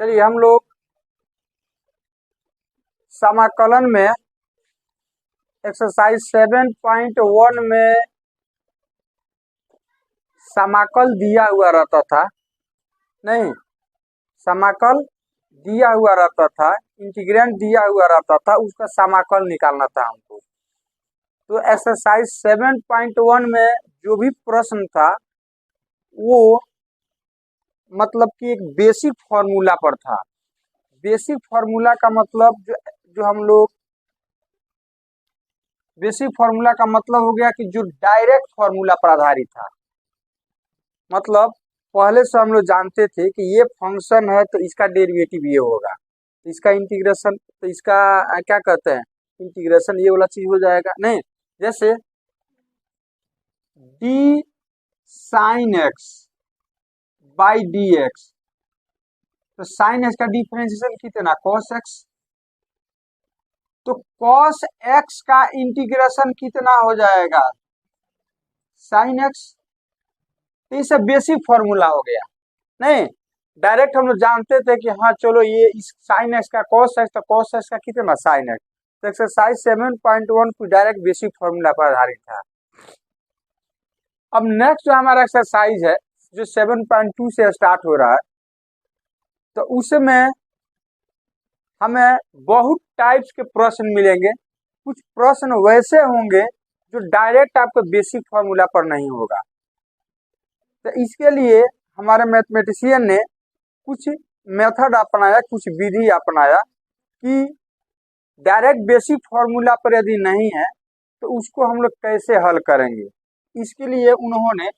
चलिए हम लोग समाकलन में एक्सरसाइज 7.1 में समाकल दिया हुआ रहता था, नहीं समाकल दिया हुआ रहता था, इंटीग्रेंड दिया हुआ रहता था, उसका समाकल निकालना था हमको। तो एक्सरसाइज 7.1 में जो भी प्रश्न था वो मतलब कि एक बेसिक फॉर्मूला पर था। बेसिक फॉर्मूला का मतलब जो हम लोग बेसिक फॉर्मूला का मतलब हो गया कि जो डायरेक्ट फॉर्मूला पर आधारित था। मतलब पहले से हम लोग जानते थे कि ये फंक्शन है तो इसका डेरिवेटिव ये होगा, इसका इंटीग्रेशन तो इसका क्या कहते हैं इंटीग्रेशन ये वाला चीज हो जाएगा। नहीं, जैसे D sine x by D x, तो साइन एक्स का डिफरेंशिएशन कितना कॉस एक्स, तो कॉस एक्स का इंटीग्रेशन कितना हो जाएगा साइन एक्स। तो ये सब बेसिक फॉर्मूला हो गया। नहीं, डायरेक्ट हम लोग जानते थे कि हाँ चलो ये इस साइन एक्स का कॉस एक्स, तो कॉस एक्स का कितना साइन एक्स। तो एक्सरसाइज 7.1 की डायरेक्ट बेसिक फॉर्मूला पर आधारित था। अब नेक्स्ट जो हमारा एक्सरसाइज है जो 7.2 से स्टार्ट हो रहा है, तो उसमें हमें बहुत टाइप्स के प्रश्न मिलेंगे। कुछ प्रश्न वैसे होंगे जो डायरेक्ट आपको बेसिक फॉर्मूला पर नहीं होगा। तो इसके लिए हमारे मैथमेटिशियन ने कुछ मेथड अपनाया, कुछ विधि अपनाया कि डायरेक्ट बेसिक फॉर्मूला पर यदि नहीं है तो उसको हम लोग कैसे हल करेंगे। इसके लिए उन्होंने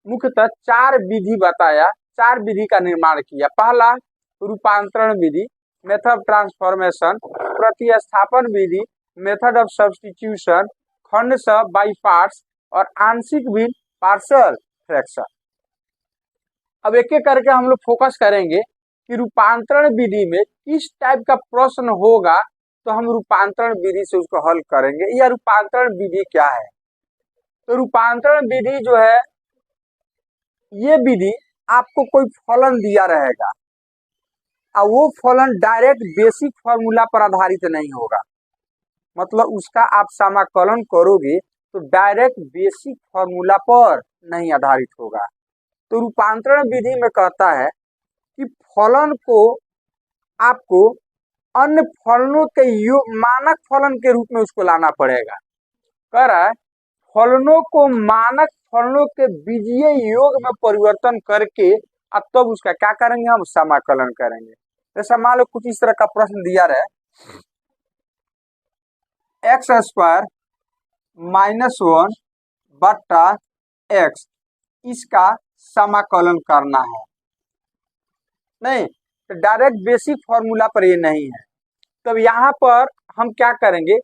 मुख्यतः 4 विधि बताया, 4 विधि का निर्माण किया। पहला रूपांतरण विधि, मेथड ऑफ ट्रांसफॉर्मेशन, प्रतिस्थापन विधि, मेथड ऑफ सब्स्टिट्यूशन, खंडशः बाई पार्ट्स और आंशिक भिन्न पार्शियल फ्रैक्शन। अब एक एक करके हम लोग फोकस करेंगे कि रूपांतरण विधि में किस टाइप का प्रश्न होगा, तो हम रूपांतरण विधि से उसको हल करेंगे। या रूपांतरण विधि क्या है, तो रूपांतरण विधि जो है ये विधि आपको कोई फलन दिया रहेगा और वो फलन डायरेक्ट बेसिक फॉर्मूला पर आधारित नहीं होगा। मतलब उसका आप समाकलन करोगे तो डायरेक्ट बेसिक फॉर्मूला पर नहीं आधारित होगा। तो रूपांतरण विधि में कहता है कि फलन को आपको अन्य फलनों के मानक फलन के रूप में उसको लाना पड़ेगा। कह रहा है फलनों को मानक फलनों के बीजीय योग में परिवर्तन करके अब तब उसका क्या करेंगे, हम समाकलन करेंगे। जैसा मान लो कुछ इस तरह का प्रश्न दिया रहे, एक्स स्क्वायर -1 बट्टा एक्स, इसका समाकलन करना है। नहीं, तो डायरेक्ट बेसिक फॉर्मूला पर ये नहीं है। तब यहाँ पर हम क्या करेंगे,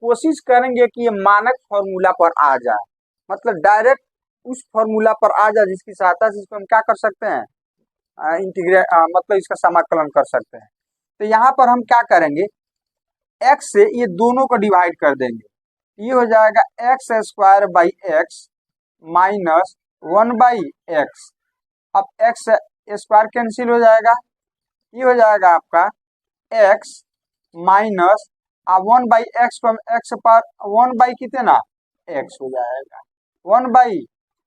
कोशिश करेंगे कि ये मानक फॉर्मूला पर आ जाए, मतलब डायरेक्ट उस फॉर्मूला पर आ जाए जिसकी सहायता से इसको हम क्या कर सकते हैं मतलब इसका समाकलन कर सकते हैं। तो यहाँ पर हम क्या करेंगे, x से ये दोनों को डिवाइड कर देंगे, ये हो जाएगा x square by x minus 1 by x. अब एक्स स्क्वायर कैंसिल हो जाएगा, ये हो जाएगा आपका x माइनस 1 बाई एक्स को हम x पर 1 बाई कितना x हो जाएगा, 1 बाई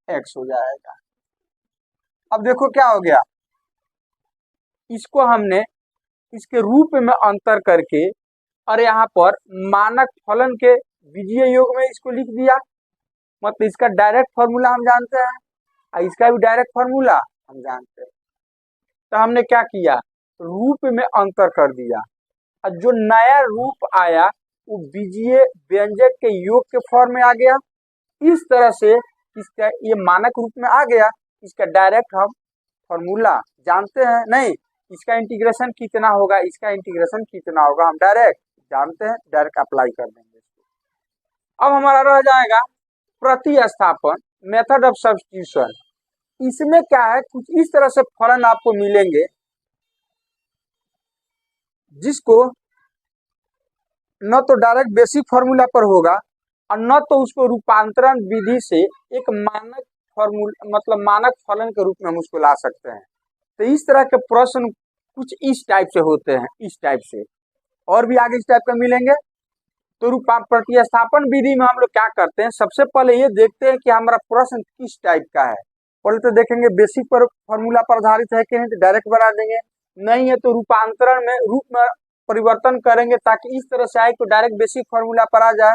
x हो जाएगा। अब देखो क्या हो गया, इसको हमने इसके रूप में अंतर करके और यहाँ पर मानक फलन के बीजीय योग में इसको लिख दिया। मतलब इसका डायरेक्ट फॉर्मूला हम जानते हैं और इसका भी डायरेक्ट फॉर्मूला हम जानते हैं। तो हमने क्या किया, रूप में अंतर कर दिया और जो नया रूप आया वो बीजीय व्यंजक के योग के फॉर्म में आ गया। इस तरह से इसका ये मानक रूप में आ गया, इसका डायरेक्ट हम फॉर्मूला जानते हैं। नहीं, इसका इंटीग्रेशन कितना होगा, इसका इंटीग्रेशन कितना होगा हम डायरेक्ट जानते हैं, डायरेक्ट अप्लाई कर देंगे। अब हमारा रह जाएगा प्रतिस्थापन, मेथड ऑफ सब्स्टिट्यूशन। इसमें क्या है, कुछ इस तरह से फलन आपको मिलेंगे जिसको न तो डायरेक्ट बेसिक फॉर्मूला पर होगा और न तो उसको रूपांतरण विधि से एक मानक फॉर्मूला मतलब मानक फलन के रूप में हम उसको ला सकते हैं। तो इस तरह के प्रश्न कुछ इस टाइप से होते हैं, इस टाइप से, और भी आगे इस टाइप के मिलेंगे। तो प्रतिस्थापन विधि में हम लोग क्या करते हैं, सबसे पहले ये देखते हैं कि हमारा प्रश्न किस टाइप का है। पहले तो देखेंगे बेसिक पर फॉर्मूला पर आधारित है कि नहीं, तो डायरेक्ट बना देंगे, नहीं है तो रूपांतरण में रूप में परिवर्तन करेंगे ताकि इस तरह से आए तो डायरेक्ट बेसिक फॉर्मूला पर आ जाए।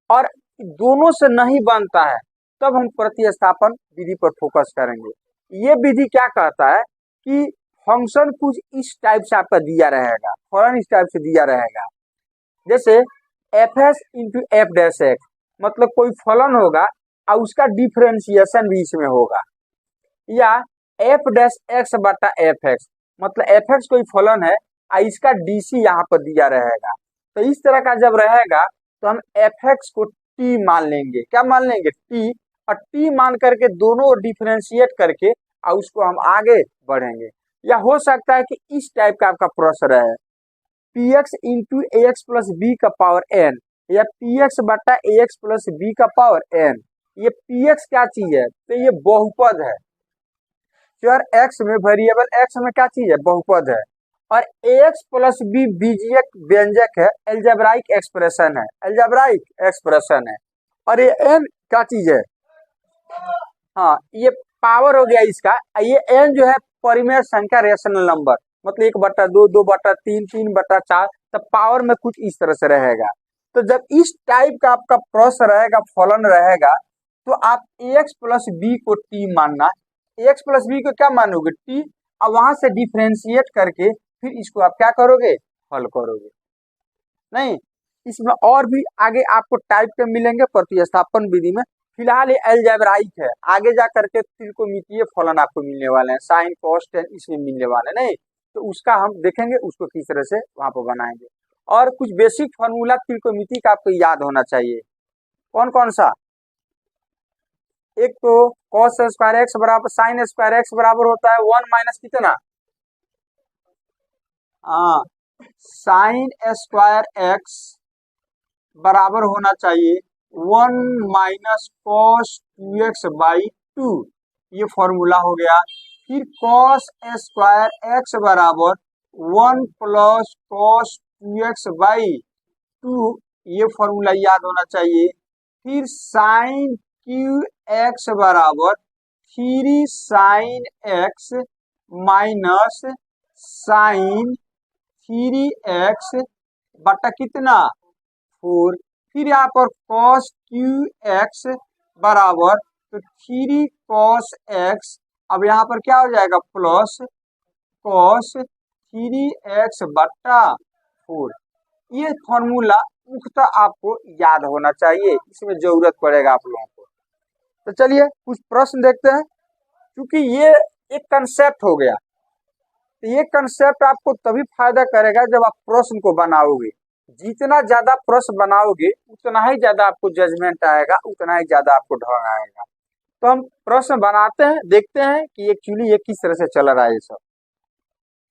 और दोनों से नहीं बनता है तब हम प्रतिस्थापन विधि पर फोकस करेंगे। ये विधि क्या कहता है कि फंक्शन कुछ इस टाइप से आपका दिया रहेगा, फौरन इस टाइप से दिया रहेगा, जैसे F S into F dash x, मतलब कोई फलन होगा और उसका डिफरेंशिएशन भी इसमें होगा, या एफ डैश एक्स बटा एफ एक्स, मतलब एफ एक्स कोई फलन है और इसका डीसी यहाँ पर दिया रहेगा। तो इस तरह का जब रहेगा तो हम एफ एक्स को टी मान लेंगे, क्या मान लेंगे, टी, और टी मान करके दोनों डिफरेंशिएट करके और उसको हम आगे बढ़ेंगे। या हो सकता है कि इस टाइप का आपका प्रश्न है, पी एक्स इंटू ए एक्स प्लस बी का पावर एन, या पी एक्स बटा ए एक्स प्लस बी का पावर एन। ये पी एक्स क्या चीज है, तो ये बहुपद है, चर एक्स में, वेरिएबल एक्स में क्या चीज है, बहुपद है। और ए एक्स प्लस बी बीजीक व्यंजक है, एल्जेब्राइक एक्सप्रेशन है, एल्जेब्राइक एक्सप्रेशन है। और ये एन क्या चीज है, हाँ ये पावर हो गया इसका, ये एन जो है परिमेय संख्या, रेशनल नंबर, मतलब 1/2, 2/3, 3/4, तब पावर में कुछ इस तरह से रहेगा। तो जब इस टाइप का आपका प्रश्न रहेगा, फलन रहेगा, तो आप ए एक्स प्लस बी को टी मानना, ए एक्स प्लस बी को क्या मानोगे, टी, और वहां से डिफ्रेंशिएट करके फिर इसको आप क्या करोगे, हल करोगे। नहीं, इसमें और भी आगे आपको टाइप के मिलेंगे प्रतिस्थापन विधि में, फिलहाल ये अलजेब्राइक है, आगे जा करके त्रिकोणमितीय फलन आपको मिलने वाले हैं, साइन कॉस टेन इसमें मिलने वाले, नहीं तो उसका हम देखेंगे उसको किस तरह से वहां पर बनाएंगे। और कुछ बेसिक फॉर्मूला त्रिकोणमिति का आपको याद होना चाहिए, कौन कौन सा, एक तो कॉस स्क्वायर एक्स बराबर साइन स्क्वायर एक्स बराबर होता है 1 माइनस कितना, हाँ, साइन स्क्वायर एक्स बराबर होना चाहिए 1 माइनस कॉस 2x बाई 2, ये फॉर्मूला हो गया। फिर कॉस स्क्वायर एक्स बराबर 1 प्लस कॉस 2x बाई 2, ये फॉर्मूला याद होना चाहिए। फिर साइन क्यू एक्स बराबर 3 sine x minus sign 3x बटा कितना 4, फिर यहाँ पर cos QX बराबर तो 3 cos x, अब यहाँ पर क्या हो जाएगा प्लस cos 3x बटा 4। ये फॉर्मूला मुख्यतः आपको याद होना चाहिए, इसमें जरूरत पड़ेगा आप लोगों को। तो चलिए कुछ प्रश्न देखते हैं, क्योंकि ये एक कंसेप्ट हो गया, तो ये कंसेप्ट आपको तभी फायदा करेगा जब आप प्रश्न को बनाओगे। जितना ज्यादा प्रश्न बनाओगे उतना ही ज्यादा आपको जजमेंट आएगा, उतना ही ज्यादा आपको ढंग आएगा। तो हम प्रश्न बनाते हैं, देखते हैं कि एक्चुअली ये किस तरह से चल रहा है ये सब।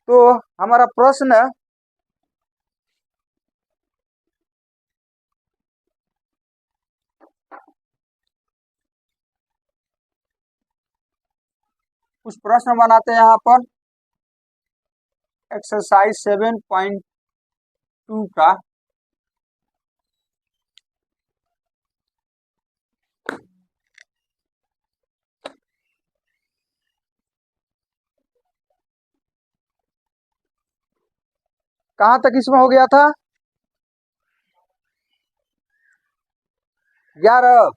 तो हमारा प्रश्न है, कुछ प्रश्न बनाते हैं यहाँ पर एक्सरसाइज 7.2 का। कहां तक इसमें हो गया था, 11,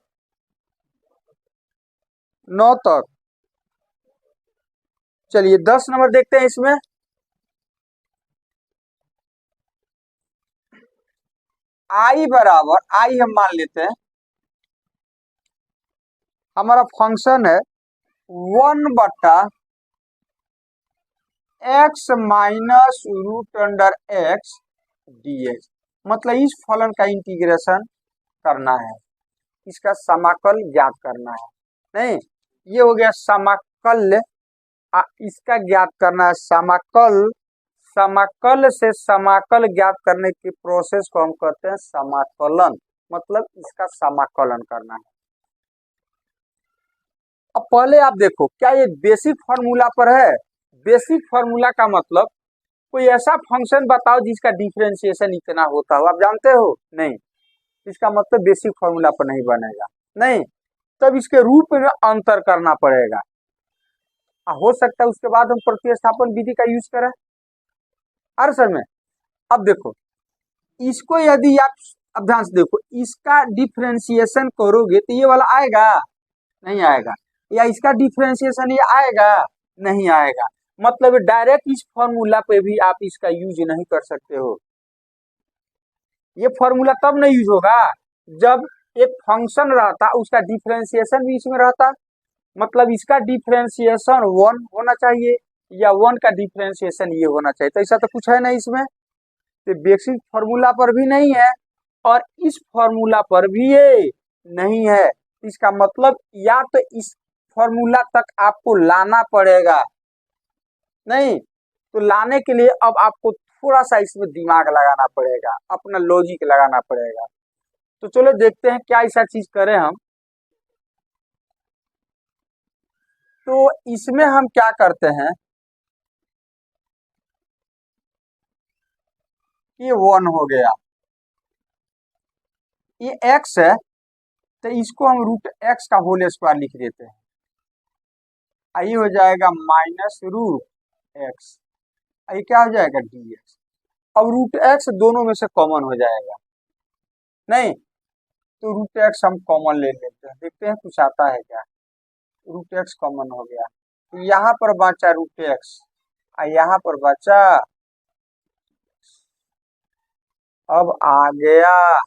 9 तक। चलिए 10 नंबर देखते हैं इसमें। आई बराबर, आई हम मान लेते हैं, हमारा फंक्शन है 1/x minus root under x dx, मतलब इस फलन का इंटीग्रेशन करना है, इसका समाकल ज्ञात करना है। नहीं, ये हो गया समाकल, इसका ज्ञात करना है समाकल, समाकल से समाकल ज्ञात करने की प्रोसेस को हम कहते हैं समाकलन, मतलब इसका समाकलन करना है। अब पहले आप देखो क्या ये बेसिक फॉर्मूला पर है, बेसिक फॉर्मूला का मतलब कोई ऐसा फंक्शन बताओ जिसका डिफरेंशिएशन इतना होता हो, आप जानते हो? नहीं, इसका मतलब बेसिक फॉर्मूला पर नहीं बनेगा, नहीं, तब इसके रूप में अंतर करना पड़ेगा। हो सकता है उसके बाद हम प्रतिस्थापन विधि का यूज करें हर समय। अब देखो, इसको यदि आप, अब ध्यान से देखो, इसका डिफरेंशिएशन करोगे तो ये वाला आएगा? नहीं आएगा। या इसका डिफरेंशिएशन ये आएगा? नहीं आएगा। मतलब डायरेक्ट इस फॉर्मूला पे भी आप इसका यूज नहीं कर सकते हो। ये फॉर्मूला तब नहीं यूज होगा जब एक फंक्शन रहता, उसका डिफरेंशिएशन भी इसमें रहता। मतलब इसका डिफरेंशिएशन 1 होना चाहिए या 1 का डिफरेंशिएशन ये होना चाहिए, तो ऐसा तो कुछ है नहीं इसमें, तो बेसिक फॉर्मूला पर भी नहीं है और इस फॉर्मूला पर भी ये नहीं है। इसका मतलब या तो इस फॉर्मूला तक आपको लाना पड़ेगा, नहीं तो लाने के लिए अब आपको थोड़ा सा इसमें दिमाग लगाना पड़ेगा, अपना लॉजिक लगाना पड़ेगा। तो चलो देखते हैं क्या ऐसा चीज करें हम। तो इसमें हम क्या करते हैं कि 1 हो गया, ये x है तो इसको हम रूट एक्स का होल स्क्वायर लिख देते हैं, आई हो जाएगा माइनस रूट एक्स, आई क्या हो जाएगा डी एक्स। अब रूट एक्स दोनों में से कॉमन हो जाएगा, नहीं तो रूट एक्स हम कॉमन ले लेते हैं, देखते हैं कुछ आता है क्या। रूट एक्स कॉमन हो गया तो यहाँ पर बचा रूट एक्स और यहाँ पर बचा, अब आ गया,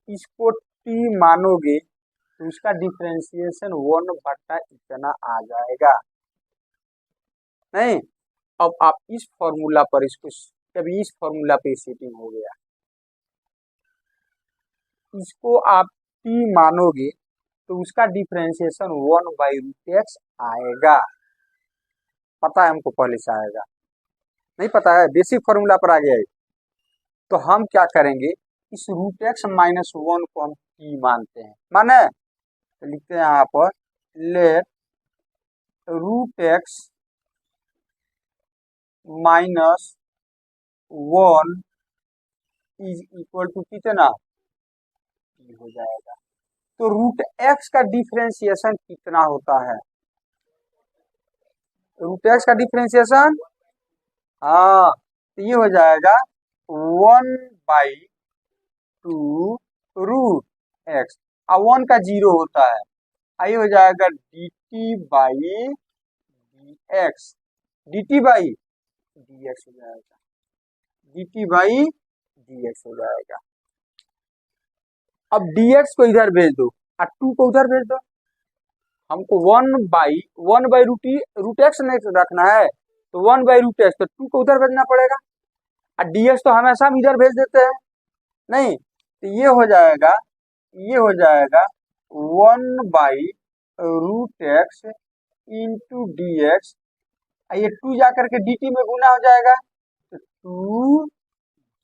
इसको टी मानोगे तो इसका डिफरेंशिएशन 1 बटा इतना आ जाएगा, नहीं। अब आप इस फॉर्मूला पर इसको, जब इस फॉर्मूला पे सेटिंग हो गया, इसको आप टी मानोगे तो उसका डिफरेंशिएशन 1 बाई रूट एक्स आएगा। पता है हमको पहले से आएगा, नहीं पता है, बेसिक फॉर्मूला पर आ गया है। तो हम क्या करेंगे, इस रूट एक्स माइनस 1 को हम टी मानते हैं, माने तो लिखते हैं यहाँ पर let root x minus 1 is equal to कितना, टी हो जाएगा। तो रूट एक्स का डिफरेंशिएशन कितना होता है, रूट एक्स का डिफरेंशिएशन, हाँ तो ये हो जाएगा 1/2 रूट एक्स, और 1 का 0 होता है, आई हो जाएगा D T by D x, D T by D x हो जाएगा, D T by D x हो जाएगा। अब dx को इधर भेज दो और 2 को उधर भेज दो, हमको 1 बाई रूट एक्स नहीं रखना है, तो 1 बाई रूट एक्स, तो 2 को उधर भेजना पड़ेगा, और dx तो हमेशा हम इधर भेज देते हैं, नहीं तो ये हो जाएगा, ये हो जाएगा 1 by root x into d x, ये 2 जाकर के dt में गुना हो जाएगा, तो 2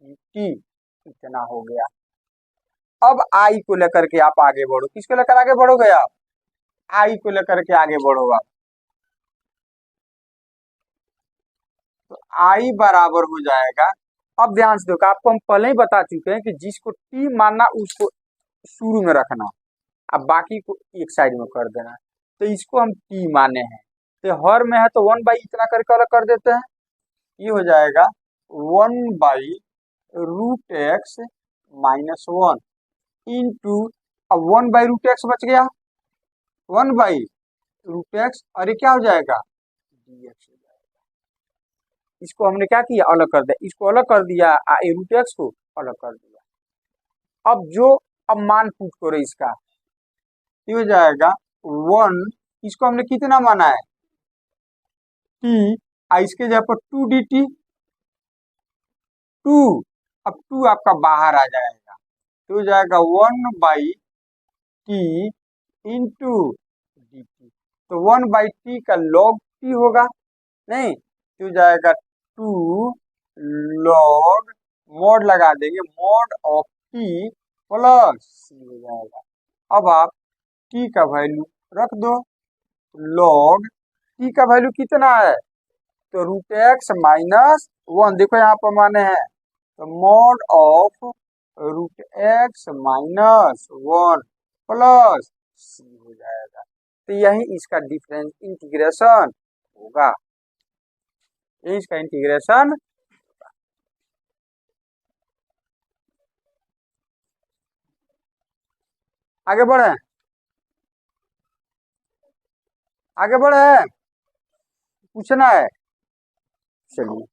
dt इतना हो गया। अब आई को लेकर के आप आगे बढ़ो, किसको लेकर आगे बढ़ोगे आप, आई को लेकर के आगे बढ़ो आप, तो आई बराबर हो जाएगा। अब ध्यान से देखो, आपको हम पहले ही बता चुके हैं कि जिसको टी मानना उसको शुरू में रखना, अब बाकी को एक साइड में कर देना। तो इसको हम टी माने हैं, तो हर में है तो 1 बाई इतना करके अलग कर देते हैं, ये हो जाएगा 1 by root x minus 1 into, अब 1 बाई रूट एक्स बच गया, 1 बाई रूट एक्स, और ये क्या हो जाएगा डी एक्स हो जाएगा। इसको हमने क्या किया, अलग कर दिया, इसको अलग कर दिया, रूट एक्स को अलग कर दिया। अब जो, अब मान पुट करो इसका, ये हो जाएगा 1, इसको हमने कितना माना है टी, इसके जगह पर 2 डी टी, 2, अब 2 आपका बाहर आ जाएगा, तो हो जाएगा 1 by T into D T, तो 1 बाई टी का लॉग टी होगा, नहीं तो हो जाएगा 2 लॉग, मोड लगा देंगे, mode of T plus C हो जाएगा। अब आप टी का वैल्यू रख दो, लॉग टी का वैल्यू कितना है, तो रूट एक्स माइनस वन, देखो यहाँ पर माने हैं, तो mod of root x minus one plus C हो जाएगा। तो यही इसका डिफरेंस इंटीग्रेशन होगा, यही इसका इंटीग्रेशन। आगे बढ़े, आगे बढ़े, पूछना है। चलिए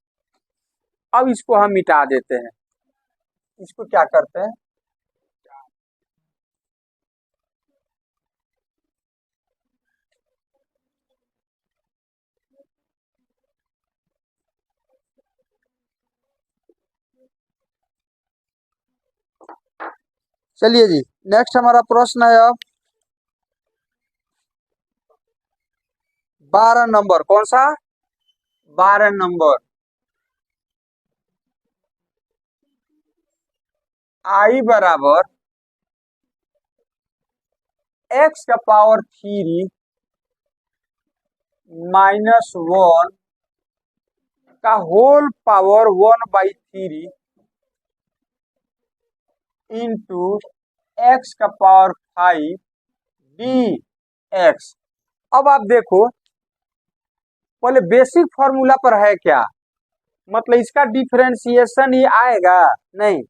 अब इसको हम मिटा देते हैं, इसको क्या करते हैं, चलिए जी नेक्स्ट हमारा प्रश्न है अब 12 नंबर, कौन सा 12 नंबर, आई बराबर एक्स का पावर 3 माइनस वन का होल पावर 1/3 इंटू एक्स का पावर 5 डी एक्स। अब आप देखो पहले बेसिक फॉर्मूला पर है क्या, मतलब इसका डिफरेंशिएशन ही आएगा नहीं,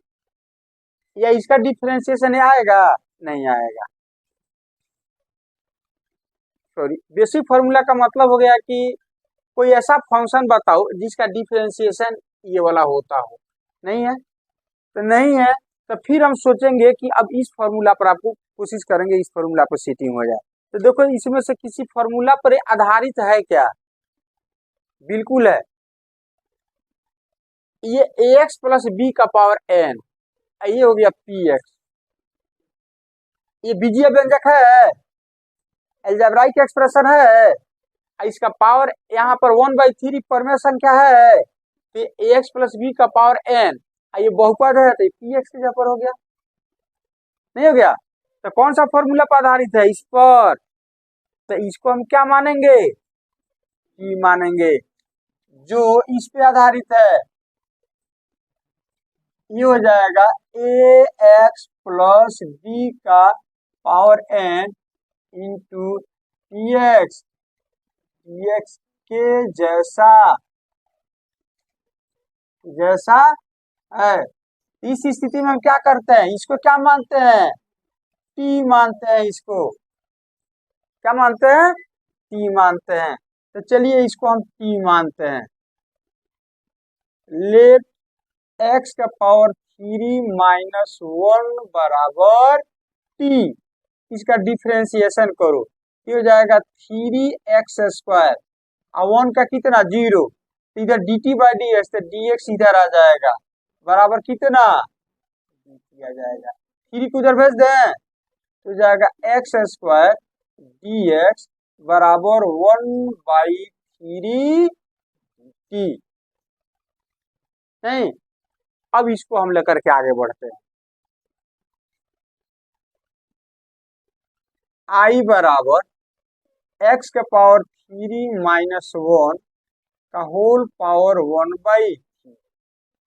या इसका डिफरेंशिएशन ही आएगा नहीं आएगा। सॉरी, बेसिक फॉर्मूला का मतलब हो गया कि कोई ऐसा फंक्शन बताओ जिसका डिफरेंशिएशन ये वाला होता हो, नहीं है तो नहीं है, तो फिर हम सोचेंगे कि अब इस फॉर्मूला पर आपको कोशिश करेंगे इस फॉर्मूला पर सेटिंग हो जाए। तो देखो इसमें से किसी फॉर्मूला पर आधारित है क्या, बिल्कुल है, ये ax प्लस बी का पावर n, ये हो गया px, ये बीजीय व्यंजक है, एल्जेब्राइक एक्सप्रेशन है, इसका पावर यहाँ पर 1/3 परमेय संख्या है, तो ax प्लस बी का पावर n, ये बहुपद है तो px के जगह पर हो गया, नहीं हो गया, तो कौन सा फॉर्मूला पर आधारित है, इस पर, तो इसको हम क्या मानेंगे, p मानेंगे, जो इस पे आधारित है, ये हो जाएगा ए एक्स प्लस बी का power n into P x के जैसा जैसा है। इस स्थिति में हम क्या करते हैं, इसको क्या मानते हैं, टी मानते हैं, इसको क्या मानते हैं, टी मानते हैं। तो चलिए इसको हम टी मानते हैं, लेट एक्स का पावर 3 माइनस 1 बराबर टी, इसका डिफ्रेंसिएशन करो, ये हो जाएगा 3x² और 1 का कितना 0, तो इधर D T by D x, तो डी एक्स इधर आ जाएगा बराबर कितना dt आ जाएगा, 3 को उधर भेज दें तो जाएगा x² dx बराबर 1/3 टी, नहीं। अब इसको हम लेकर के आगे बढ़ते हैं, आई बराबर एक्स का पावर 3 माइनस 1 का होल पावर 1/3।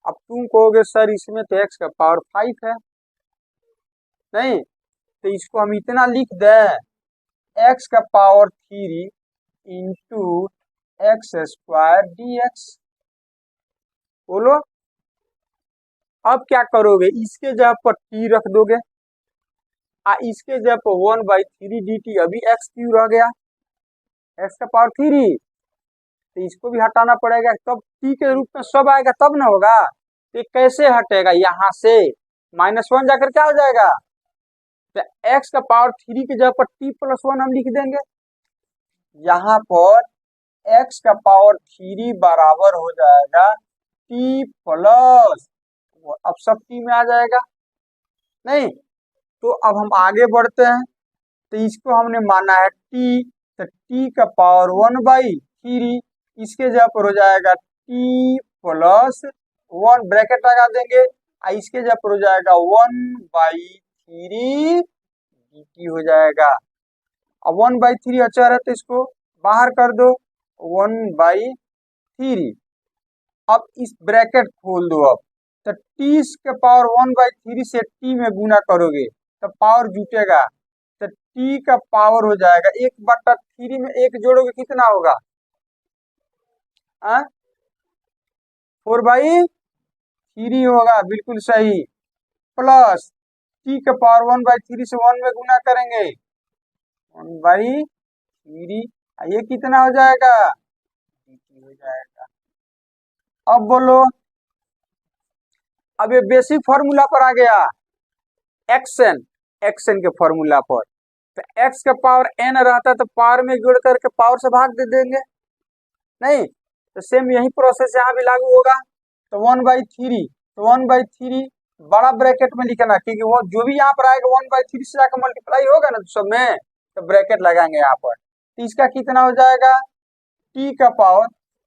अब तुम कहोगे सर इसमें तो एक्स का पावर 5 है, नहीं, तो इसको हम इतना लिख दें एक्स का पावर 3 इंटू x² dx, बोलो अब क्या करोगे, इसके जगह पर t रख दोगे, इसके जगह पर 1/3 dt, अभी x क्यू रह गया, x का पावर 3, तो इसको भी हटाना पड़ेगा, तब t के रूप में सब आएगा तब ना होगा, ये कैसे हटेगा, यहाँ से -1 जाकर क्या हो जाएगा, तो x का पावर 3 की जगह पर t+1 हम लिख देंगे, यहाँ पर x का पावर 3 बराबर हो जाएगा t प्लस, अब सब t में आ जाएगा, नहीं। तो अब हम आगे बढ़ते हैं, तो इसको हमने माना है t, तो t का पावर 1/3, इसके जगह पर हो जाएगा t+1, ब्रैकेट लगा देंगे, इसके जगह पर हो जाएगा 1/3 dt हो जाएगा। अब 1/3 अचर है तो इसको बाहर कर दो, 1/3। अब इस ब्रैकेट खोल दो। अब तो टी के पावर 1/3 से टी में गुना करोगे तो पावर जुटेगा, तो टी का पावर हो जाएगा 1/3 में एक जोड़ोगे कितना होगा? 4/3 होगा, बिल्कुल सही। प्लस टी का पावर 1/3 से 1 में गुना करेंगे 1/3, ये कितना हो जाएगा? हो जाएगा। अब बोलो, अब ये बेसिक फॉर्मूला पर आ गया, एक्सएन के फॉर्मूला पर। तो एक्स का पावर एन रहता तो पावर में जोड़ करके पावर से भाग दे देंगे, नहीं? तो सेम यही प्रोसेस यहाँ भी लागू होगा। तो 1/3, तो 1/3 बड़ा ब्रैकेट में लिखना, क्योंकि वो जो भी यहाँ पर आएगा 1/3 से जाकर मल्टीप्लाई होगा ना सब में, तो ब्रैकेट लगाएंगे यहाँ पर। तो इसका कितना हो जाएगा? टी का पावर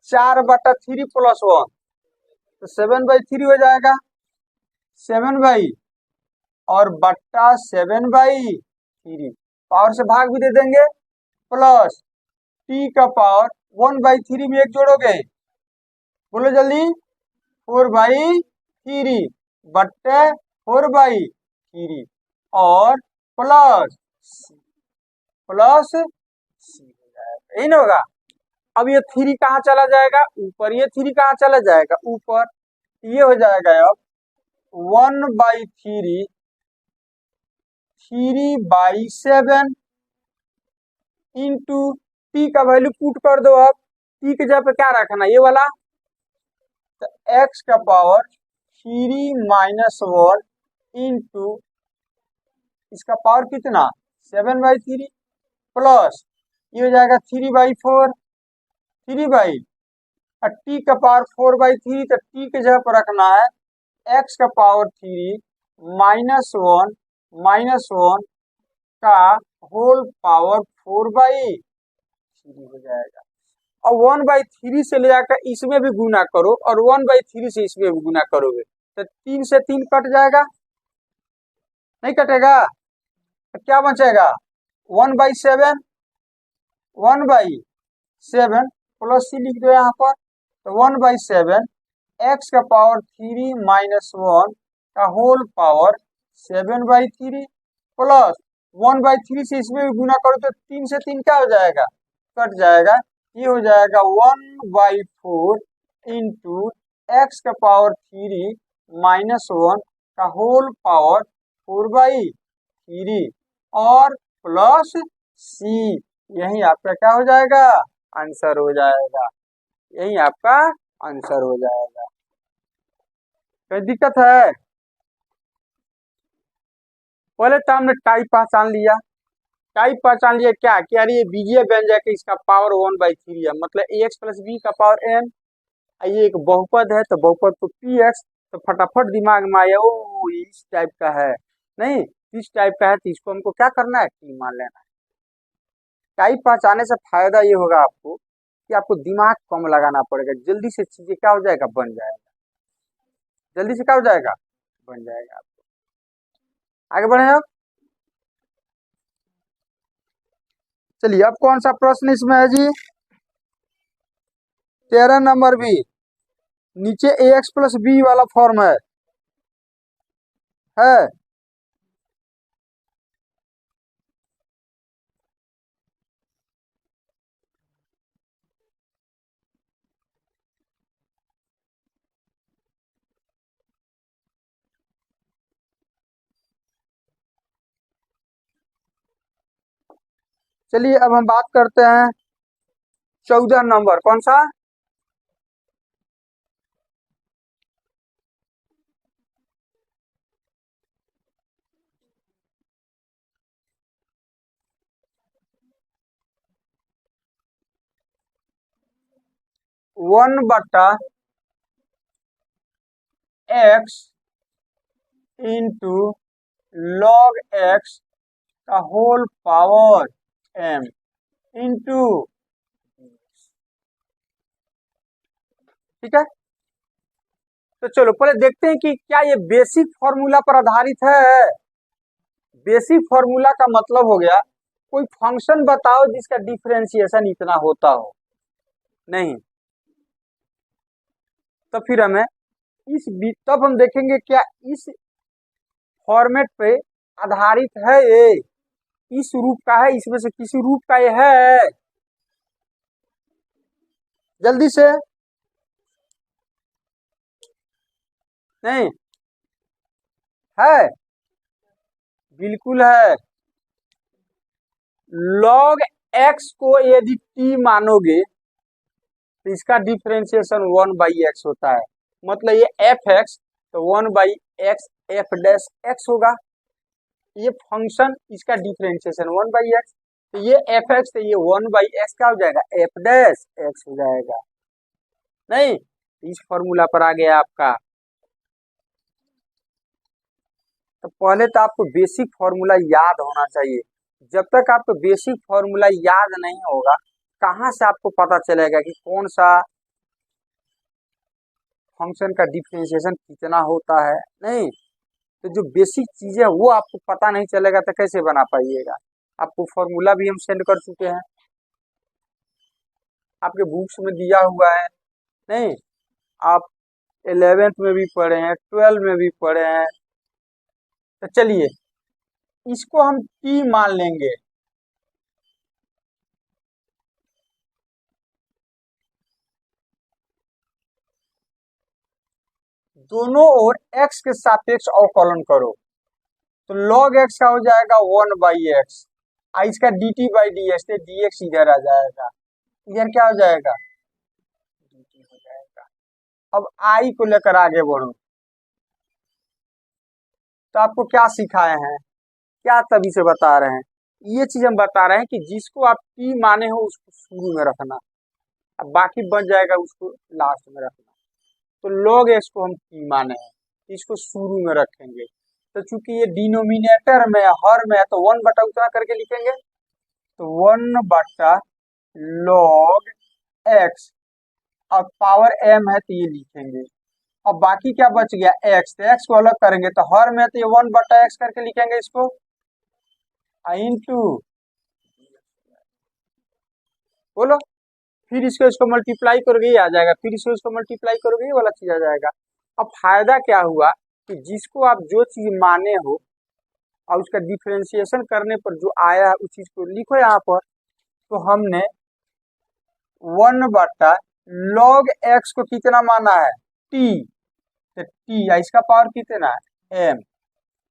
4/3 प्लस 1, तो 7/3 हो जाएगा। 7 और बट्टा 7/3, पावर से भाग भी दे देंगे, प्लस टी का पावर 1/3 में एक जोड़ोगे, बोलो जल्दी, 4/3 बट्टे 4/3 और प्लस सी हो जाएगा, यही ना होगा। अब ये 3 कहाँ चला जाएगा? ऊपर। ये 3 कहाँ चला जाएगा? ऊपर। ये हो जाएगा अब 1/3 3/7 इंटू टी का वैल्यू पुट कर दो। अब टी के जगह पे क्या रखना? ये वाला। तो एक्स का पावर 3 - 1 इंटू इसका पावर कितना? 7/3 प्लस ये हो जाएगा 3/4, 3 टी का पावर 4/3, तो टी के जगह पर रखना है एक्स का पावर 3 -1 का होल पावर 4/3 हो जाएगा। और 1/3 से ले जाकर इसमें भी गुना करो और 1/3 से इसमें भी गुना करोगे तो 3 से 3 कट जाएगा, नहीं कटेगा? तो क्या बचेगा? 1/7, 1/7 प्लस सी लिख दो यहाँ पर। तो 1/7 एक्स का पावर 3 - 1 का होल पावर 7/3 प्लस 1/3 से इसमें भी गुना करो तो 3 से 3 क्या हो जाएगा? कट जाएगा। ये हो जाएगा 1/4 इंटू एक्स का पावर 3 - 1 का होल पावर 4/3 और प्लस सी, यही आपका क्या हो जाएगा? आंसर हो जाएगा। यही आपका आंसर हो जाएगा। कोई दिक्कत है? पहले तो हमने टाइप पहचान लिया। टाइप पहचान लिया क्या कि यार ये बीजीय व्यंजक है, इसका पावर 1/3 है, मतलब ax + b का पावर n। ये एक बहुपद है तो बहुपद को px, तो फटाफट दिमाग में आया ओ इस टाइप का है, नहीं इस टाइप का है, तो इसको हमको क्या करना है? t मान लेना है। टाइप पहचाने से फायदा ये होगा आपको कि आपको दिमाग कम लगाना पड़ेगा, जल्दी से चीजें क्या हो जाएगा? बन जाएगा। जल्दी से क्या हो जाएगा? बन जाएगा। आपको आगे बढ़े। अब चलिए, अब कौन सा प्रश्न इसमें है जी? 13 नंबर भी। नीचे ax + b वाला फॉर्म है। चलिए अब हम बात करते हैं 14 नंबर। कौन सा? वन बट्टा एक्स इंटू log x का होल पावर m इंटू, ठीक है। तो चलो पहले देखते हैं कि क्या ये बेसिक फॉर्मूला पर आधारित है। बेसिक फॉर्मूला का मतलब हो गया कोई फंक्शन बताओ जिसका डिफरेंशिएशन इतना होता हो, नहीं। तो फिर हमें तब हम देखेंगे क्या इस फॉर्मेट पे आधारित है ये, इस रूप का है, इसमें से किसी रूप का ये है, जल्दी से। नहीं है, बिल्कुल है। log x को यदि t मानोगे तो इसका डिफरेंशिएशन 1/x होता है, मतलब ये एफ एक्स तो 1/x एफ डैश एक्स होगा। ये फंक्शन इसका डिफरेंशिएशन 1/x, तो ये एफ एक्स तो ये 1/x का हो जाएगा एफ डैश एक्स हो जाएगा। नहीं, इस फॉर्मूला पर आ गया आपका। तो पहले तो आपको बेसिक फॉर्मूला याद होना चाहिए। जब तक आपको बेसिक फॉर्मूला याद नहीं होगा, कहाँ से आपको पता चलेगा कि कौन सा फंक्शन का डिफरेंशिएशन कितना होता है। नहीं, तो जो बेसिक चीजें है वो आपको पता नहीं चलेगा तो कैसे बना पाइएगा। आपको फॉर्मूला भी हम सेंड कर चुके हैं, आपके बुक्स में दिया हुआ है। नहीं, आप 11th में भी पढ़े हैं, 12 में भी पढ़े हैं। तो चलिए इसको हम टी मान लेंगे। दोनों ओर x के सापेक्ष अवकलन करो, तो log x का हो जाएगा 1/x, इसका dt by D x, dx इधर आ जाएगा, इधर क्या हो जाएगा dt हो जाएगा। अब i को लेकर आगे बढ़ो, तो आपको क्या सिखाए हैं, क्या तभी से बता रहे हैं, ये चीज हम बता रहे हैं कि जिसको आप t माने हो उसको शुरू में रखना, अब बाकी बन जाएगा उसको लास्ट में रखना। तो log x को हम t माने हैं, इसको शुरू में रखेंगे। तो चूंकि ये डिनोमिनेटर में हर में है तो 1/, उतना करके लिखेंगे, तो 1/log x, और पावर m है तो ये लिखेंगे। अब बाकी क्या बच गया x, तो x को अलग करेंगे तो हर में तो ये 1/x करके लिखेंगे इसको, इंटू, बोलो, फिर इसको मल्टीप्लाई करोगे ये आ जाएगा, फिर इसको मल्टीप्लाई करोगे ये वाला चीज आ जाएगा। अब फायदा क्या हुआ कि जिसको आप जो चीज माने हो और उसका डिफरेंशिएशन करने पर जो आया है उस चीज को लिखो यहाँ पर। तो हमने 1/log x को कितना माना है t, तो t इसका पावर कितना है m,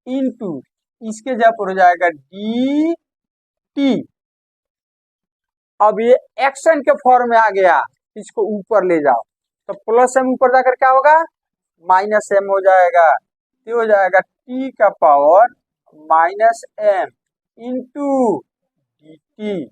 इंटू इसके जगह पर हो जाएगा dt। अब ये एक्शन के फॉर्म में आ गया, इसको ऊपर ले जाओ तो प्लस m ऊपर जाकर क्या होगा माइनस m हो जाएगा, ये हो जाएगा t का power minus m into dt।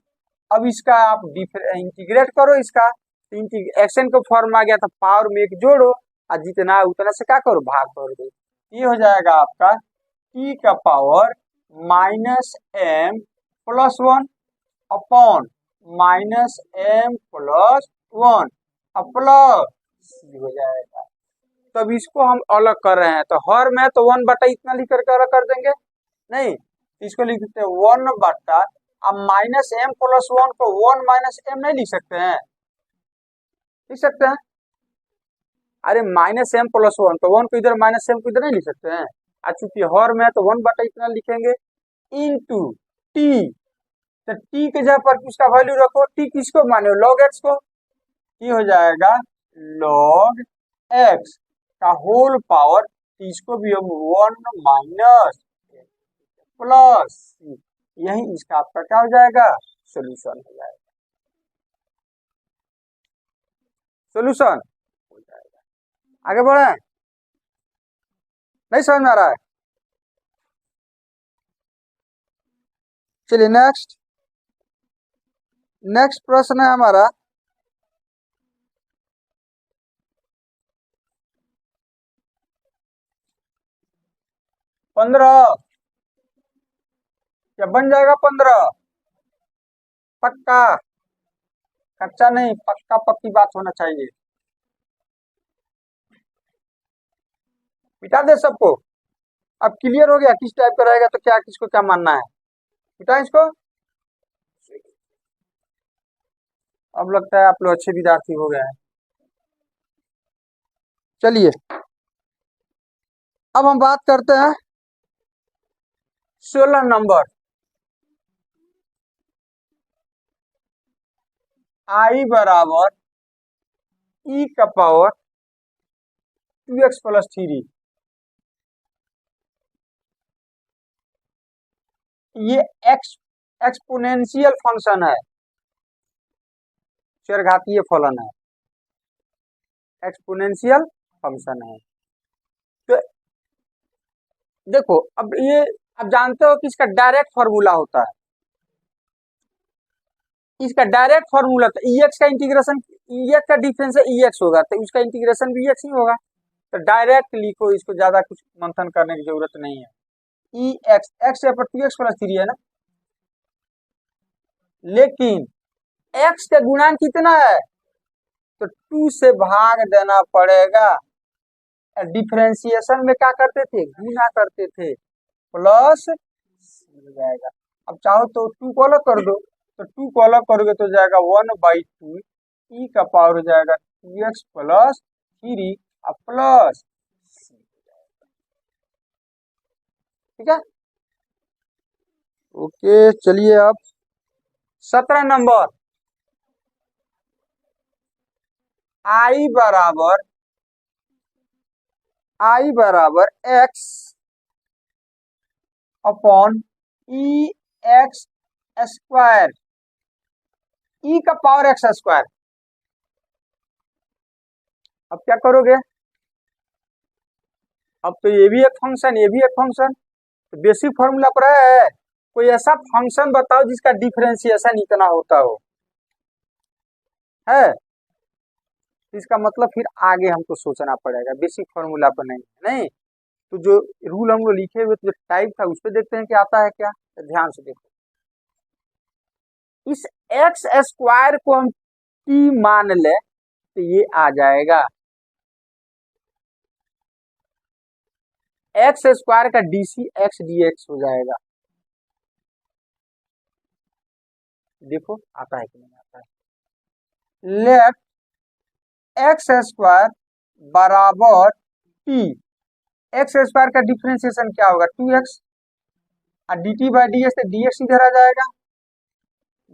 अब इसका आप इंटीग्रेट करो, इसका एक्शन का फॉर्म आ गया तो पावर में एक जोड़ो और जितना उतना से क्या करो भाग कर दो, ये हो जाएगा आपका t का power minus m plus 1 upon minus m plus 1 plus हो जाएगा। तब इसको हम अलग कर रहे हैं तो हर में तो 1/, इतना लिख करके अलग कर देंगे। नहीं, इसको लिख देते हैं 1/, अब माइनस m प्लस 1 को 1 माइनस m नहीं लिख सकते हैं, लिख सकते हैं। अरे माइनस m प्लस 1 तो 1 को इधर माइनस m को इधर नहीं लिख सकते हैं, चूंकि हर में तो 1/, इतना लिखेंगे इंटू t, तो t के जगह पर किसका वैल्यू रखो, t किसको माने हो log x को, ये हो जाएगा log x का होल पावर, इसको भी हम 1 माइनस प्लस, यही इसका आपका क्या हो जाएगा सोल्यूशन हो जाएगा, सोल्यूशन हो जाएगा। आगे बढ़े, नहीं समझ में आ रहा है, चलिए नेक्स्ट प्रश्न है हमारा 15, क्या बन जाएगा 15, पक्का, कच्चा नहीं, पक्का पक्की बात होना चाहिए। मिटा दे सबको, अब क्लियर हो गया किस टाइप का रहेगा, तो क्या किसको क्या मानना है, मिटा इसको। अब लगता है आप लोग अच्छे विद्यार्थी हो गए हैं। चलिए अब हम बात करते हैं 16 नंबर। आई बराबर ई का पावर 2x प्लस 3। ये एक्सपोनेंशियल फंक्शन है, चरघातीय फलन है, एक्सपोनेंशियल फंक्शन है। तो देखो अब ये आप जानते हो कि इसका डायरेक्ट फॉर्मूला होता है, इसका डायरेक्ट फॉर्मूला था एक्स का इंटीग्रेशन, एक्स का डिफरेंस है एक्स होगा तो उसका इंटीग्रेशन भी एक्स ही होगा। तो डायरेक्ट लिखो, इसको ज्यादा कुछ मंथन करने की जरूरत नहीं है। ई एक्स एक्स पर 2x प्लस 3 है ना, लेकिन एक्स का गुणांक कितना है तो 2 से भाग देना पड़ेगा। डिफरेंशिएशन में क्या करते थे, गुना करते थे, प्लस हो जाएगा। अब चाहो तो 2 को अलग कर दो, तो 2 को अलग करोगे तो जाएगा 1/2 ई का पावर हो जाएगा 2x प्लस 3 प्लस। ठीक है, ओके। चलिए अब 17 नंबर। आई बराबर एक्स अपॉन ई एक्स स्क्वायर, ई का पावर एक्स स्क्वायर। अब क्या करोगे, अब तो ये भी एक फंक्शन, ये भी एक फंक्शन, तो बेसिक फॉर्मूला पर है। कोई ऐसा फंक्शन बताओ जिसका डिफरेंशिएशन इतना होता हो, है इसका मतलब फिर आगे हमको सोचना पड़ेगा, बेसिक फॉर्मूला पर नहीं। नहीं तो जो रूल हम लोग लिखे हुए, तो जो टाइप था उस पर देखते हैं कि आता है क्या। तो ध्यान से देखो, इस एक्स स्क्वायर को हम टी मान ले तो ये आ जाएगा एक्स स्क्वायर का डीसी एक्स डीएक्स हो जाएगा। देखो आता है कि नहीं आता है। लेफ्ट एक्स स्क्वायर बराबर टी, एक्स स्क्वायर का डिफरेंशिएशन क्या होगा 2x, और D T by D x, D x इधर आ जाएगा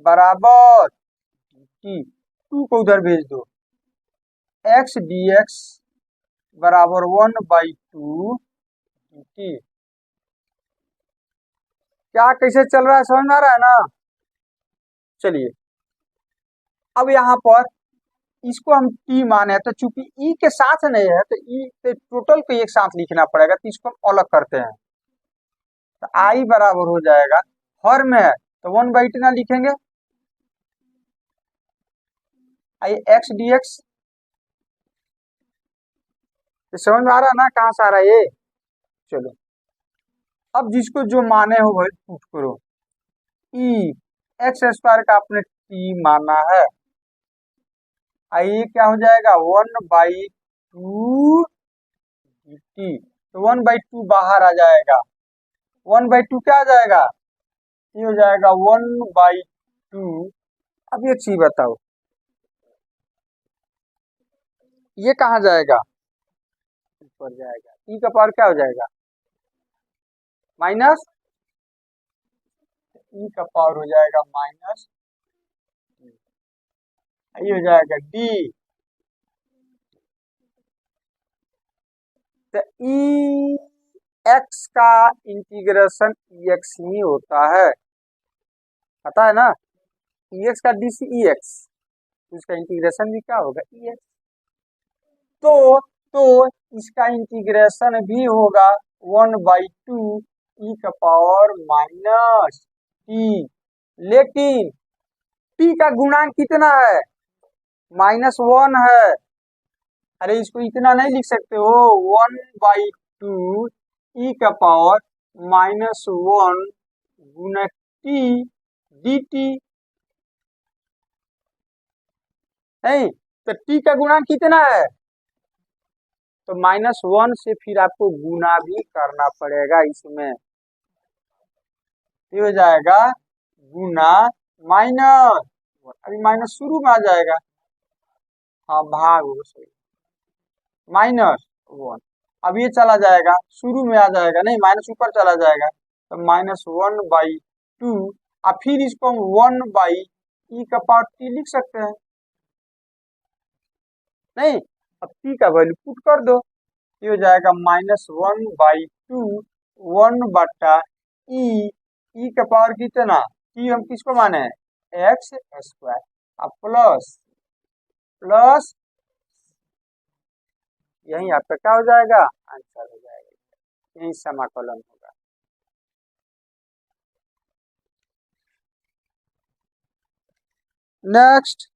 बराबर टी, 2 को उधर भेज दो, एक्स डी एक्स बराबर 1/2 टी। क्या कैसे चल रहा है समझ में आ रहा है ना। चलिए अब यहाँ पर इसको हम टी माने, तो चूंकि ई के साथ नहीं है तो ई से टोटल को एक साथ लिखना पड़ेगा, तो इसको हम अलग करते हैं। तो आई बराबर हो जाएगा, हर में है तो 1/2 ना लिखेंगे, आई एक्स डी एक्स। समझ में आ रहा है ना कहाँ से आ रहा है ये। चलो अब जिसको जो माने हो वही पुट करो। ई एक्स स्क्वायर का आपने टी माना है, आई क्या हो जाएगा 1/2 टी, तो 1/2 बाहर आ जाएगा, 1/2 क्या आ जाएगा, ये हो जाएगा 1/2। अब एक चीज बताओ, ये कहाँ जाएगा, ऊपर जाएगा, ई का पावर क्या हो जाएगा माइनस, ई का पावर हो जाएगा माइनस, ये हो जाएगा डी। तो ई एक्स का इंटीग्रेशन ई एक्स ही होता है, पता है ना, ई एक्स का डी सी ई एक्स, उसका इंटीग्रेशन भी क्या होगा ई एक्स। तो इसका इंटीग्रेशन भी होगा 1/2 ई का पावर माइनस टी, लेकिन टी का गुणांक कितना है -1 है। अरे इसको इतना नहीं लिख सकते हो, 1/2 ई का पावर -1 गुना टी डी टी, नहीं तो टी का गुणांक कितना है, तो -1 से फिर आपको गुना भी करना पड़ेगा इसमें, ये हो जाएगा गुना -1। अभी माइनस शुरू में आ जाएगा, हाँ भाग होगा सही, -1। अब ये चला जाएगा, शुरू में आ जाएगा, नहीं माइनस ऊपर चला जाएगा, तो -1/2। अब फिर इसको हम 1/e का पावर t लिख सकते हैं, नहीं। अब t का वैल्यू पुट कर दो, ये हो जाएगा -1/2 1/e, e का पावर कितना, t हम किसको माने हैं x², अब प्लस प्लस यही आपका क्या हो जाएगा, आंसर हो जाएगा, यही समाकलन होगा। नेक्स्ट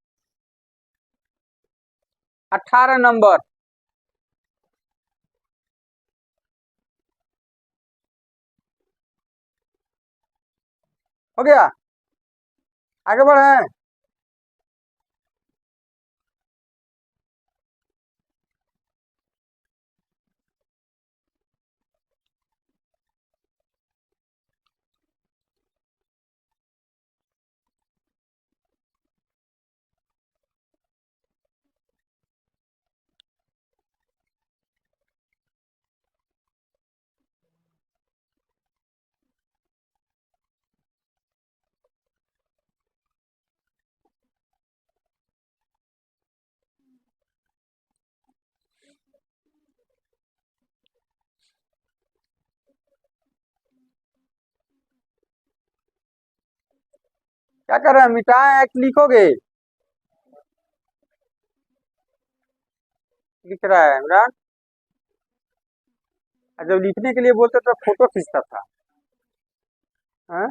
18 नंबर, हो गया, आगे बढ़े। क्या कर रहे हैं, मिटाएं एक लिखोगे, लिख रहा है इमरान, जब लिखने के लिए बोलते तो फोटो खींचता था, हाँ?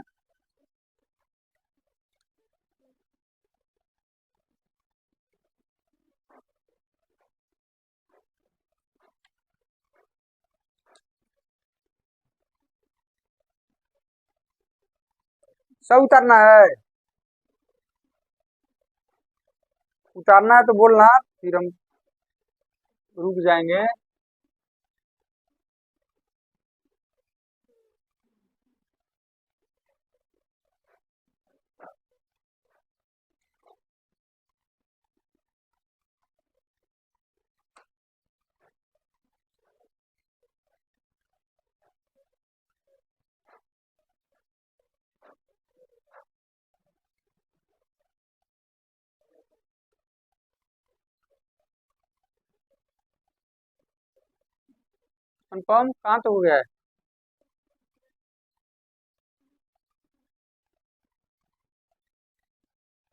सब उतारना है, उतारना है तो बोलना, फिर हम रुक जाएंगे। कंफर्म कहाँ तो हो गया है,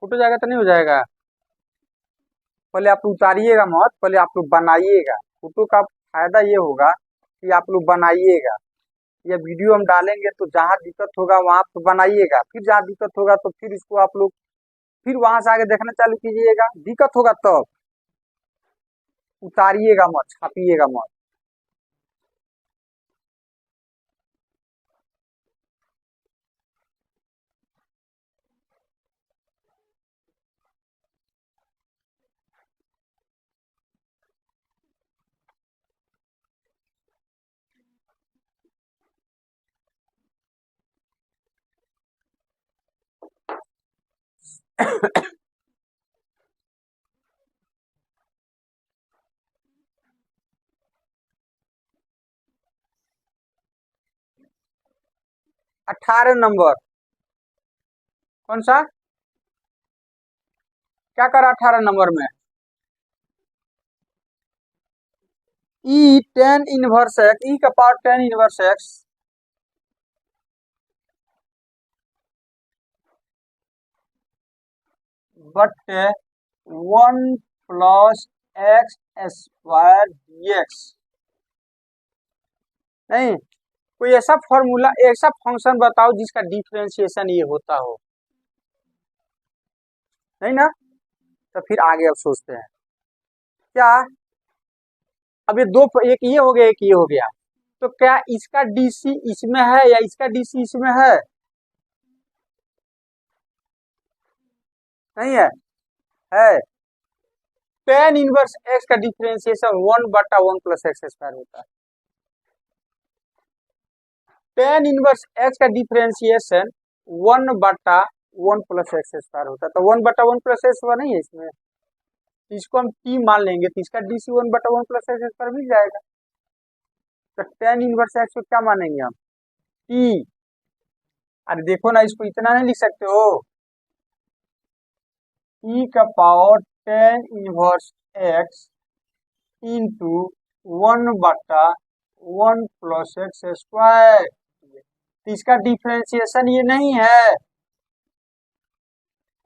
फुट जाएगा तो नहीं हो जाएगा, पहले आप उतारिएगा मत, पहले आप लोग बनाइएगा, फोटो का फायदा ये होगा कि आप लोग बनाइएगा, या वीडियो हम डालेंगे तो जहाँ दिक्कत होगा वहां तो बनाइएगा, फिर जहाँ दिक्कत होगा तो फिर इसको आप लोग फिर वहां से आगे देखना चालू कीजिएगा, दिक्कत होगा तब, उतारिएगा मत, छापिएगा मत। 18 नंबर, कौन सा, क्या करा 18 नंबर में, ई tan इनवर्स एक्स, ई का power tan inverse x but 1 + x² dx, नहीं कोई ऐसा फॉर्मूला, ऐसा फंक्शन बताओ जिसका डिफरेंशिएशन ये होता हो, नहीं ना, तो फिर आगे अब सोचते हैं क्या। अब ये दो, एक ये हो गया एक ये हो गया, तो क्या इसका डीसी इसमें है या इसका डीसी इसमें है, नहीं है, है। tan इनवर्स एक्स का डिफरेंशिएशन 1/1 + x² होता है, tan इनवर्स एक्स का differentiation 1/1 one plus x square होता है, तो 1/1 + x नहीं है इसमें, इसको हम t मान लेंगे तो इसका डी सी 1/1 + x² मिल जाएगा। तो tan इनवर्स एक्स को क्या मानेंगे हम, t। अरे देखो ना, इसको इतना नहीं लिख सकते हो, e का power tan inverse x into 1/1 + x²। तो इसका डिफ्रेंसिएशन ये नहीं है।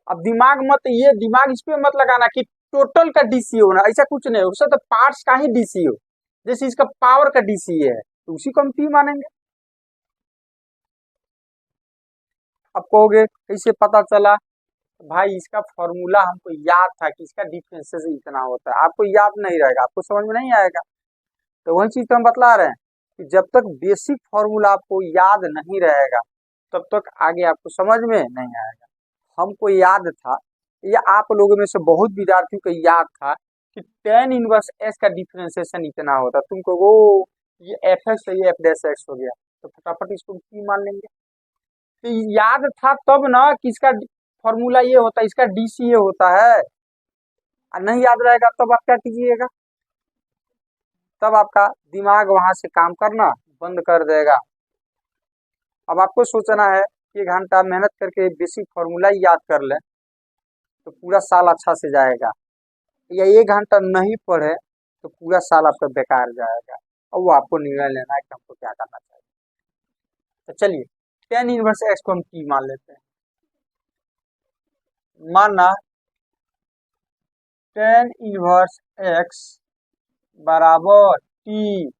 अब दिमाग इस पे मत लगाना कि टोटल का डीसी होना, ऐसा कुछ नहीं, उससे तो पार्ट्स का ही डीसी हो, जैसे इसका पावर का डीसी है तो उसी को हम पी मानेंगे। अब कहोगे कैसे पता चला, तो भाई इसका फॉर्मूला हमको याद था कि इसका डिफरेंशिएशन इतना होता है, आपको याद नहीं रहेगा, आपको समझ में नहीं आएगा। तो वही चीज तो हम बतला रहे हैं कि जब तक बेसिक फॉर्मूला आपको याद नहीं रहेगा तब तक आगे आपको समझ में नहीं आएगा। हमको याद था, या आप लोगों में से बहुत विद्यार्थियों को याद था कि tan इनवर्स s का डिफरेंशिएशन इतना होता, तुमको वो ये एफ एक्स है, ये एफ डैश एक्स हो गया, तो फटाफट इसको की मान लेंगे। तो याद था तब ना कि इसका फॉर्मूला ये होता है, इसका डीसी ये होता है। और नहीं याद रहेगा तब आप क्या कीजिएगा, तब आपका दिमाग वहां से काम करना बंद कर देगा। अब आपको सोचना है कि 1 घंटा मेहनत करके बेसिक फॉर्मूला ही याद कर ले तो पूरा साल अच्छा से जाएगा, या 1 घंटा नहीं पढ़े तो पूरा साल आपका बेकार जाएगा। और वो आपको निर्णय लेना है कि हमको क्या करना चाहिए। तो चलिए tan इनवर्स एक्स को हम t मान लेते हैं। माना tan इनवर्स एक्स बराबर t,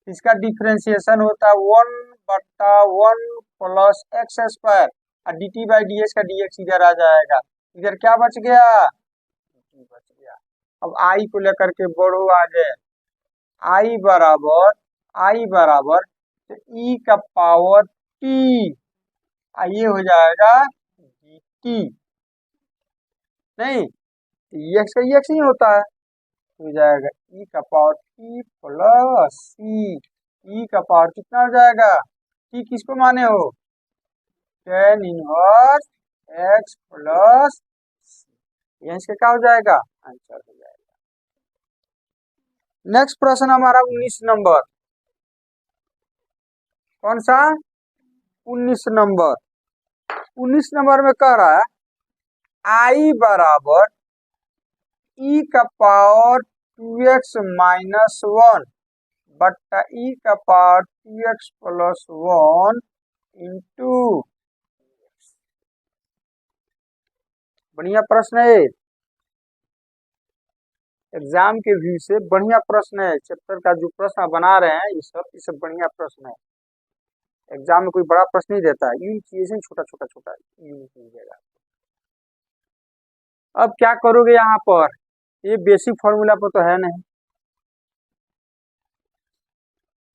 इसका डिफ्रेंसिएशन होता है 1/1 + x² और dt/dx का dx इधर आ जाएगा, इधर क्या बच गया, बच गया। अब आई को लेकर के बढ़ो आगे, आई बराबर तो e का पावर t, ये हो जाएगा dt, नहीं एक्स का एक्स ही होता है, हो जाएगा e का power t plus c, e का पावर कितना हो जाएगा, t किसको माने हो, tan inverse x plus c, इसका क्या हो जाएगा, आंसर हो जाएगा। नेक्स्ट प्रश्न हमारा 19 नंबर, कौन सा 19 नंबर। 19 नंबर में कह रहा है आई बराबर e का पावर 2x - 1 बट्टा e का पावर 2x + 1 इंटू, बढ़िया प्रश्न है, एग्जाम के व्यू से बढ़िया प्रश्न है। चैप्टर का जो प्रश्न बना रहे हैं ये सब बढ़िया प्रश्न है। एग्जाम में कोई बड़ा प्रश्न नहीं देता है, यूं चीजें छोटा छोटा छोटा यूं कीजिएगा। अब क्या करोगे यहाँ पर, ये बेसिक फॉर्मूला पर तो है नहीं,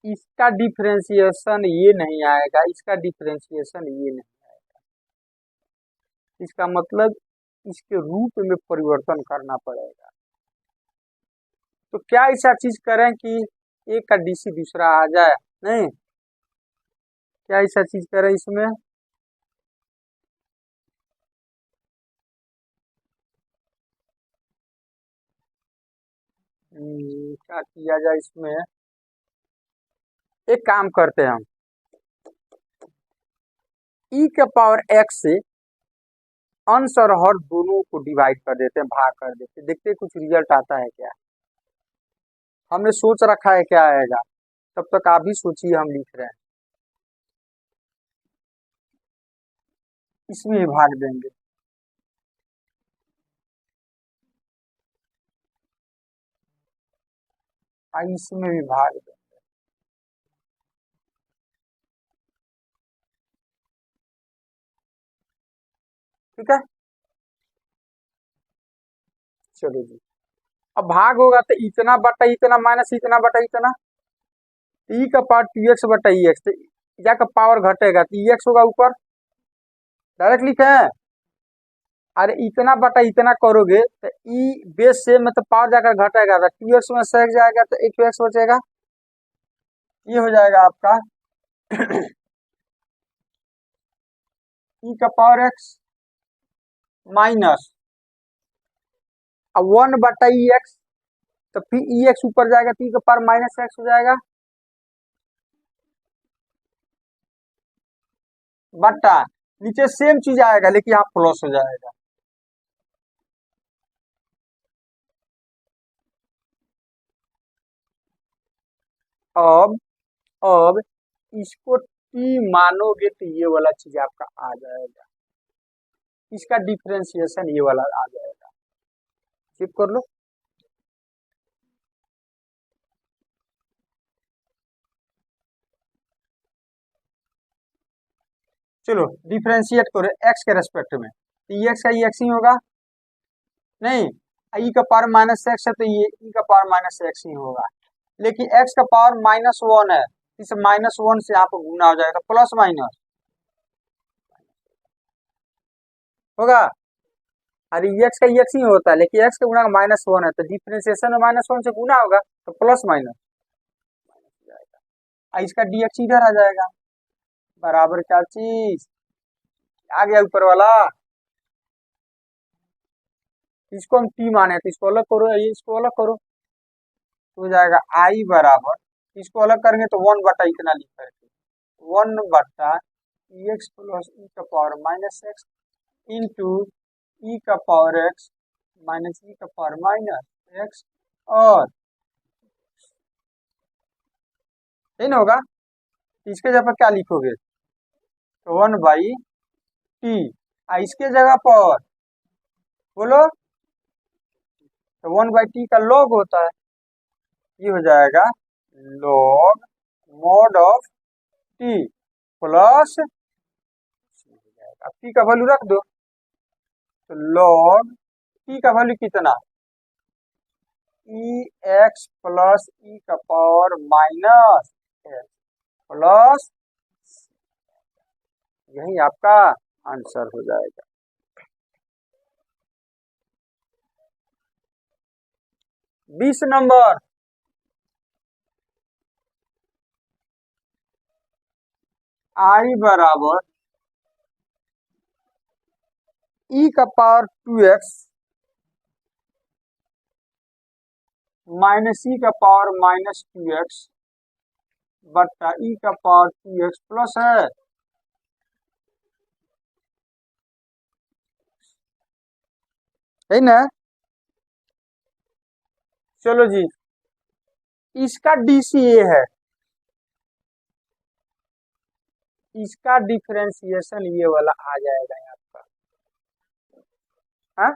इसका डिफरेंशिएशन ये नहीं आएगा, इसका डिफरेंशिएशन ये नहीं आएगा, इसका मतलब इसके रूप में परिवर्तन करना पड़ेगा। तो क्या ऐसा चीज करें कि एक का डीसी दूसरा आ जाए, नहीं क्या ऐसा चीज करें इसमें, क्या किया जाए इसमें, एक काम करते हैं हम e के पावर x से अंश और हर दोनों को डिवाइड कर देते हैं, भाग कर देते हैं, देखते हैं कुछ रिजल्ट आता है क्या। हमने सोच रखा है क्या आएगा, तब तक आप भी सोचिए, हम लिख रहे हैं, इसमें ही भाग देंगे। इसमें भी भाग देंगे, ठीक है। चलो जी, अब भाग होगा तो इतना बटा इतना माइनस इतना बटा इतना, ई का पावर 2x बटा ई एक्स, तो या का पावर घटेगा तो ई एक्स होगा ऊपर, डायरेक्ट लिखे हैं। अरे इतना बटा इतना करोगे तो ई बेस से मतलब पावर जाकर घटेगा तो 2x में से जाएगा तो एक एक्स बचेगा, ये हो जाएगा आपका ई का पावर एक्स माइनस अब 1/x, तो फिर एक्स ऊपर जाएगा तो ई का पावर माइनस एक्स हो जाएगा, बटा नीचे सेम चीज आएगा लेकिन यहाँ प्लस हो जाएगा। अब अब इसको टी मानोगे तो ये वाला चीज आपका आ जाएगा, इसका डिफरेंशिएशन ये वाला आ जाएगा। चेक कर लो। चलो डिफरेंशिएट करो एक्स के रेस्पेक्ट में, तो ये एक्स का ये एक्स ही होगा, नहीं ई का पावर माइनस एक्स है तो ये ई का पावर माइनस एक्स ही होगा, लेकिन एक्स का पावर -1 है, इस -1 से यहाँ पर गुना हो जाएगा, प्लस माइनस होगा। अरे एक्स का एक्स ही होता है, लेकिन एक्स का गुणा -1 है तो डिफरेंशिएशन में -1 से गुना होगा तो प्लस माइनस जाएगा, इसका डीएक्स इधर आ जाएगा, बराबर क्या चीज आ गया ऊपर वाला। इसको हम टी माने तो इसको अलग करो, ये इसको अलग करो तो हो जाएगा आई बराबर, इसको अलग करेंगे तो 1/, इतना लिख करके 1/x प्लस ई का पावर माइनस एक्स इंटू ई का पावर एक्स माइनस ई का पावर माइनस एक्स, और यही ना होगा। इसके जगह पर क्या लिखोगे तो 1/t, इसके जगह पर बोलो तो 1/t का log होता है, ये हो जाएगा log mod of t plus, अब t का वैल्यू रख दो तो log t का वैल्यू कितना, ई एक्स प्लस ई का पावर माइनस एक्स प्लस, यही आपका आंसर हो जाएगा। 20 नंबर, आई बराबर ई का पावर 2x माइनस ई का पावर -2x बट्टा ई का पावर 2x प्लस है ना। चलो जी, इसका डीसीए है, इसका डिफरेंशिएशन ये वाला आ जाएगा आपका, हाँ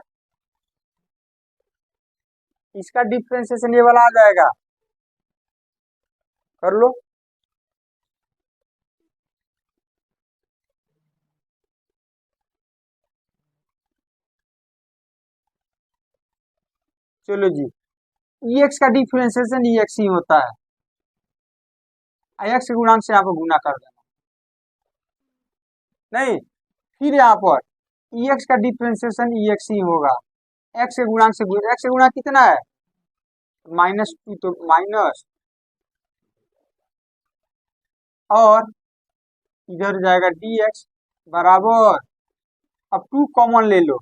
इसका डिफरेंशिएशन ये वाला आ जाएगा, कर लो। चलो जी, एक्स का डिफरेंशिएशन एक्स ही होता है, एक्स के गुणांक से यहाँ पर गुना कर देना, नहीं फिर यहाँ पर एक्स का डिफरेंशिएशन एक्स ही होगा, एक्स के गुणांक से, एक्स के गुणांक कितना है -2, तो माइनस, और इधर जाएगा dx बराबर, अब 2 कॉमन ले लो,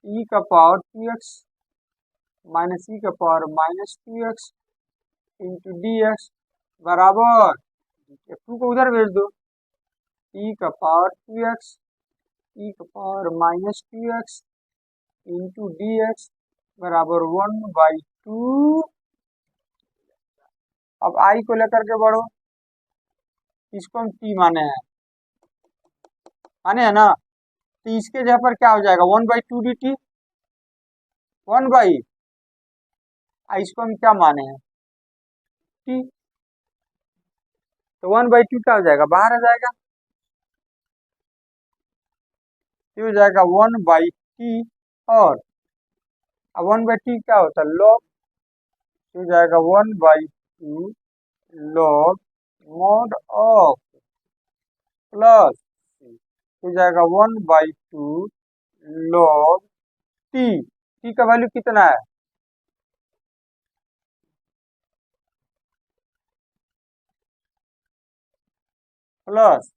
ई का पावर 2x माइनस ई का पावर -2x इंटू dx बराबर, 2 को उधर भेज दो, ई का पावर 2x ई का पावर -2x इंटू dx बराबर 1/2। अब आई को लेकर के बढ़ो, इसको हम टी माने हैं, माने है ना, तो इसके जगह पर क्या हो जाएगा 1/2 dt, 1/, इसको हम क्या माने हैं टी, तो 1/2 क्या हो जाएगा बाहर आ जाएगा, ये हो जाएगा 1/t, और अब 1/t क्या होता है log, हो जाएगा 1/2 log mod ऑफ प्लस, हो जाएगा 1/2 log t का वैल्यू कितना है प्लस